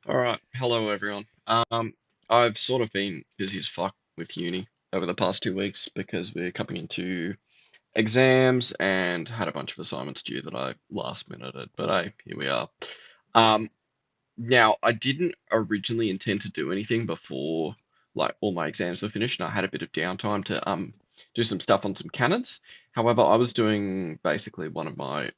All right, hello everyone. I've sort of been busy as fuck with uni over the past 2 weeks because we're coming into exams and had a bunch of assignments due that I last minuted, but here we are. Um, Now I didn't originally intend to do anything before like all my exams were finished, and I had a bit of downtime to do some stuff on some cannons. However, I was doing basically one of my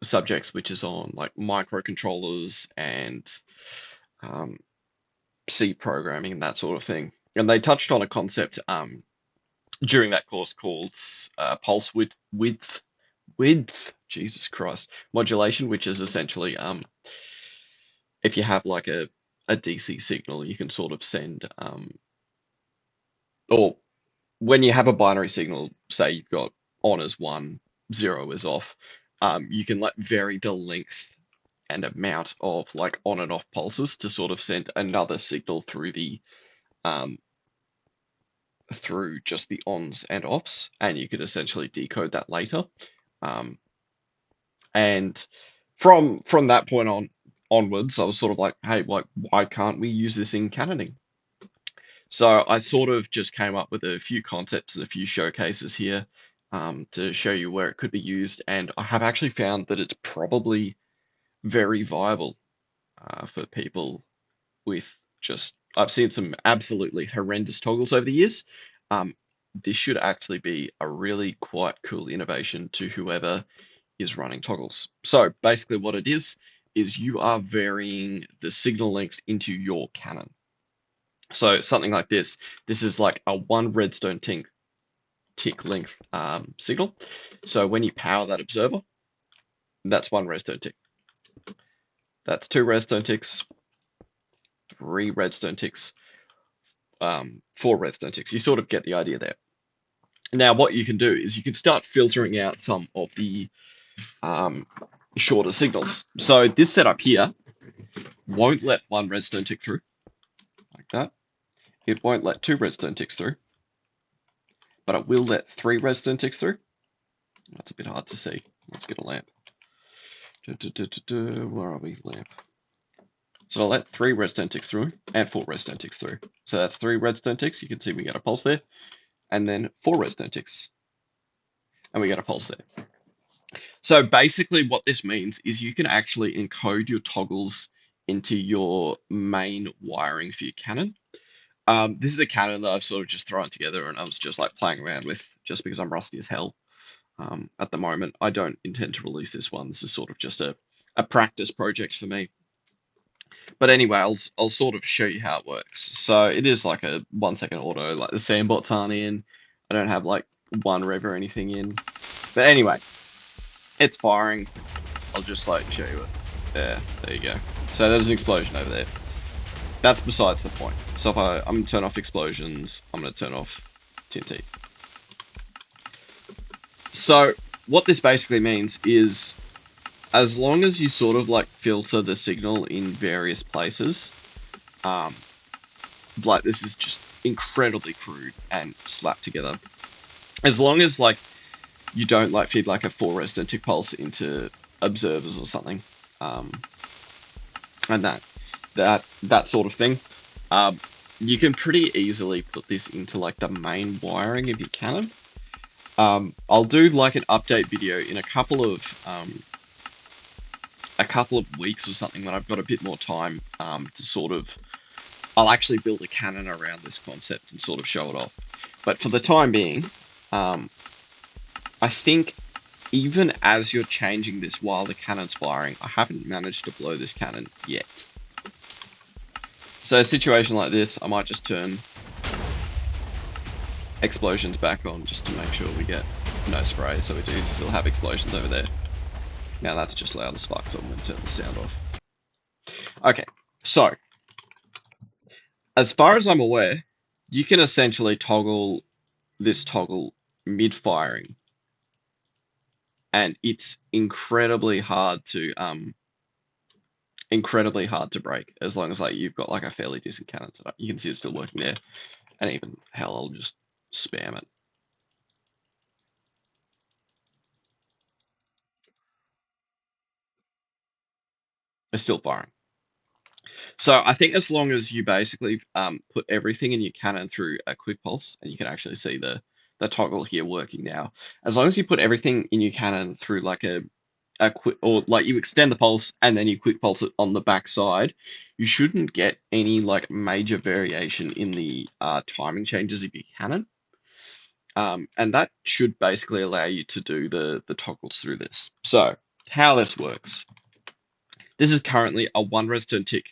subjects, which is on like microcontrollers and um, C programming and that sort of thing. And they touched on a concept during that course called pulse width, Jesus Christ, modulation, which is essentially if you have like a DC signal, you can sort of send or when you have a binary signal, say you've got on as one, zero is off, you can like vary the length and amount of like on and off pulses to sort of send another signal um, through just the ons and offs, and you could essentially decode that later. Um, and from that point onwards, I was sort of like, hey, why can't we use this in cannoning? So I sort of just came up with a few concepts and a few showcases here to show you where it could be used, and I have actually found that it's probably very viable for people with just I've seen some absolutely horrendous toggles over the years. Um, this should actually be a really quite cool innovation to whoever is running toggles. So basically what it is you are varying the signal length into your cannon. So something like this is like a one redstone tick length signal. So when you power that observer, that's one redstone tick. That's two redstone ticks, three redstone ticks, four redstone ticks. You sort of get the idea there. Now, what you can do is you can start filtering out some of the um, shorter signals. So this setup here won't let one redstone tick through, like that. It won't let two redstone ticks through, but it will let three redstone ticks through. That's a bit hard to see. Let's get a lamp. Where are we? Lamp. So I'll let three redstone ticks through and four redstone ticks through. So that's three redstone ticks. You can see we get a pulse there. And then four redstone ticks. And we get a pulse there. So basically what this means is you can actually encode your toggles into your main wiring for your cannon. This is a cannon that I've sort of just thrown together and I was just like playing around with just because I'm rusty as hell at the moment. I don't intend to release this one. This is sort of just a practice project for me. But anyway, I'll sort of show you how it works. So it is like a 1 second auto, like the sandbots aren't in. I don't have like one rev or anything in. But anyway, it's firing. I'll just like show you it. There you go. So there's an explosion over there. That's besides the point. So if I'm gonna turn off explosions, I'm gonna turn off TNT. So what this basically means is as long as you sort of like filter the signal in various places, um, like this is just incredibly crude and slapped together. As long as like you don't like feed like a four resonant tick pulse into observers or something, um, and that sort of thing. Um, you can pretty easily put this into like the main wiring of your cannon. I'll do like an update video in a couple of weeks or something when I've got a bit more time to sort of I'll actually build a cannon around this concept and sort of show it off. But for the time being, um, I think even as you're changing this while the cannon's firing, I haven't managed to blow this cannon yet. So a situation like this, I might just turn explosions back on just to make sure we get no spray, so we do still have explosions over there. Now that's just loud as fuck, so I'm going to turn the sound off. Okay, so as far as I'm aware, you can essentially toggle this toggle mid-firing, and it's incredibly hard to break as long as like you've got like a fairly decent cannon setup. You can see it's still working there, and even hell, I'll just spam it. It's still firing. So I think as long as you basically put everything in your cannon through a quick pulse, and you can actually see the toggle here working now. As long as you put everything in your cannon through like a quick, or like you extend the pulse and then you quick pulse it on the back side, you shouldn't get any like major variation in the timing changes of your cannon. And that should basically allow you to do the toggles through this. So how this works. This is currently a one redstone tick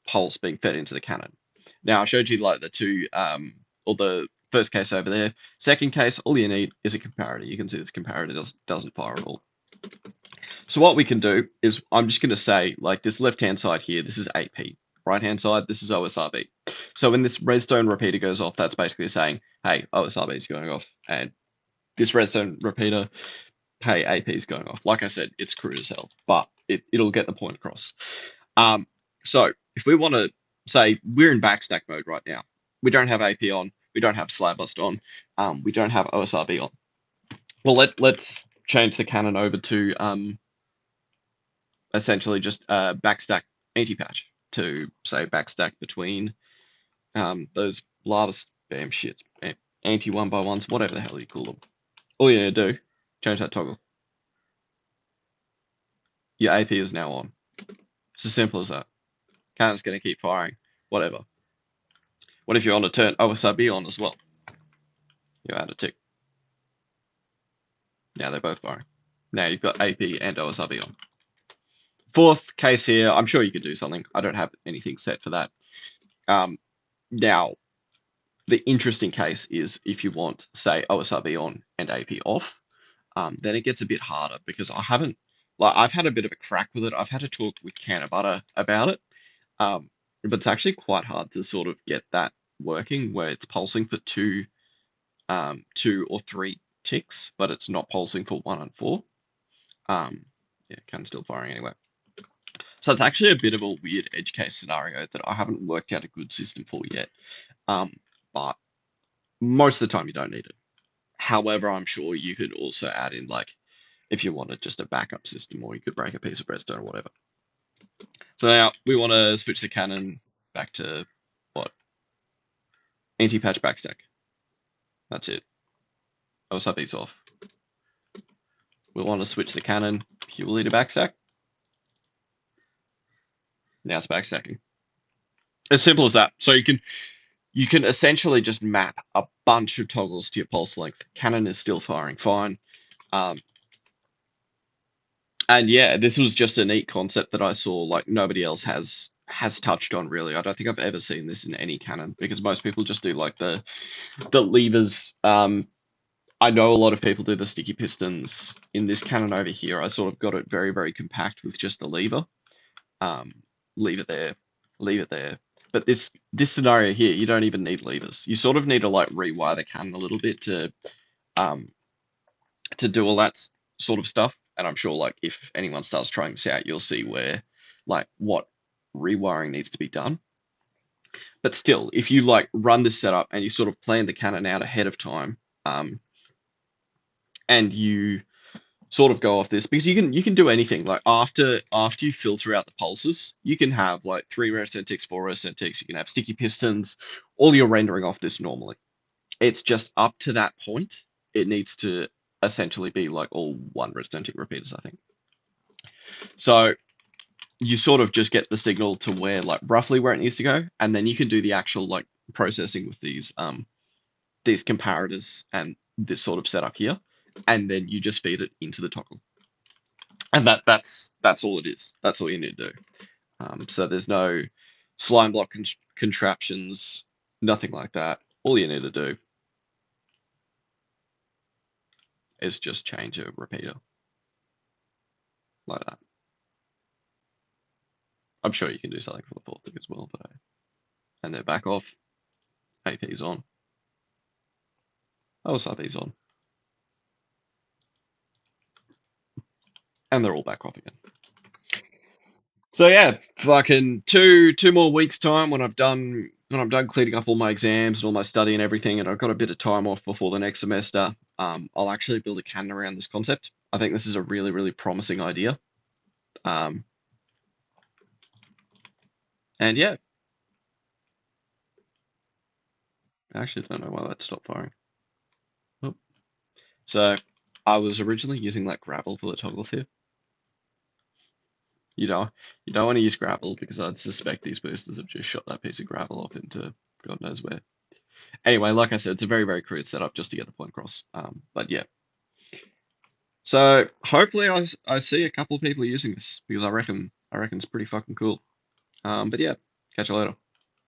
pulse being fed into the cannon. Now I showed you like the two or the first case over there. Second case, all you need is a comparator. You can see this comparator doesn't fire at all. So what we can do is I'm just going to say like this left hand side here, this is AP. Right hand side, this is OSRB. So when this redstone repeater goes off, that's basically saying, hey, OSRB is going off, and this redstone repeater, hey, AP is going off. Like I said, it's crude as hell, but it'll get the point across. So if we want to say we're in backstack mode right now, we don't have AP on, we don't have slab bust on, we don't have OSRB on. Well, let's change the cannon over to essentially just backstack anti-patch to say backstack between those lava spam shits, anti 1x1s, whatever the hell you call them. All you need to do, change that toggle. Your AP is now on. It's as simple as that. Cannon's going to keep firing, whatever. What if you want to turn OSRB on as well? You add a tick. Now they're both firing. Now you've got AP and OSRB on. Fourth case here, I'm sure you could do something. I don't have anything set for that. Now, the interesting case is if you want, say, OSRB on and AP off, then it gets a bit harder because I've had a bit of a crack with it. I've had to talk with Can of Butter about it. But it's actually quite hard to sort of get that working where it's pulsing for two or three ticks, but it's not pulsing for 1 and 4. Yeah, Can's still firing anyway. So it's actually a bit of a weird edge case scenario that I haven't worked out a good system for yet. But most of the time you don't need it. However, I'm sure you could also add in like if you wanted just a backup system, or you could break a piece of redstone or whatever. So now we want to switch the cannon back to what? Anti-patch backstack. That's it. OSRB's off. We want to switch the cannon purely to backstack. Now it's backstacking. As simple as that. So you can essentially just map a bunch of toggles to your pulse length. Cannon is still firing fine. And yeah, this was just a neat concept that I saw like nobody else has touched on really. I don't think I've ever seen this in any cannon because most people just do like the levers. I know a lot of people do the sticky pistons. In this cannon over here, I sort of got it very, very compact with just the lever. Leave it there, leave it there. But this scenario here, you don't even need levers. You sort of need to like rewire the cannon a little bit to do all that sort of stuff. And I'm sure like if anyone starts trying this out, you'll see where like what rewiring needs to be done. But still, if you like run this setup and you sort of plan the cannon out ahead of time, and you sort of go off this because you can do anything like after you filter out the pulses, you can have like 3 redstone ticks, 4 redstone ticks, you can have sticky pistons, all you're rendering off this normally. It's just up to that point, it needs to essentially be like all 1 redstone tick repeaters, I think. So you sort of just get the signal to where like roughly where it needs to go, and then you can do the actual like processing with these comparators and this sort of setup here, and then you just feed it into the toggle, and that's all it is. That's all you need to do. So there's no slime block contraptions, nothing like that. All you need to do is just change a repeater like that. I'm sure you can do something for the fourth tick as well, but and they're back off. AP's on. OSRB's on. And they're all back off again. So yeah, fucking two more weeks time when I'm done cleaning up all my exams and all my study and everything, and I've got a bit of time off before the next semester. I'll actually build a cannon around this concept. I think this is a really, really promising idea. And yeah, I actually don't know why that stopped firing. Oh. So I was originally using like gravel for the toggles here. You know, you don't want to use gravel because I'd suspect these boosters have just shot that piece of gravel off into God knows where. Anyway, like I said, it's a very, very crude setup just to get the point across. But yeah. So hopefully I see a couple of people using this because I reckon it's pretty fucking cool. But yeah, catch you later.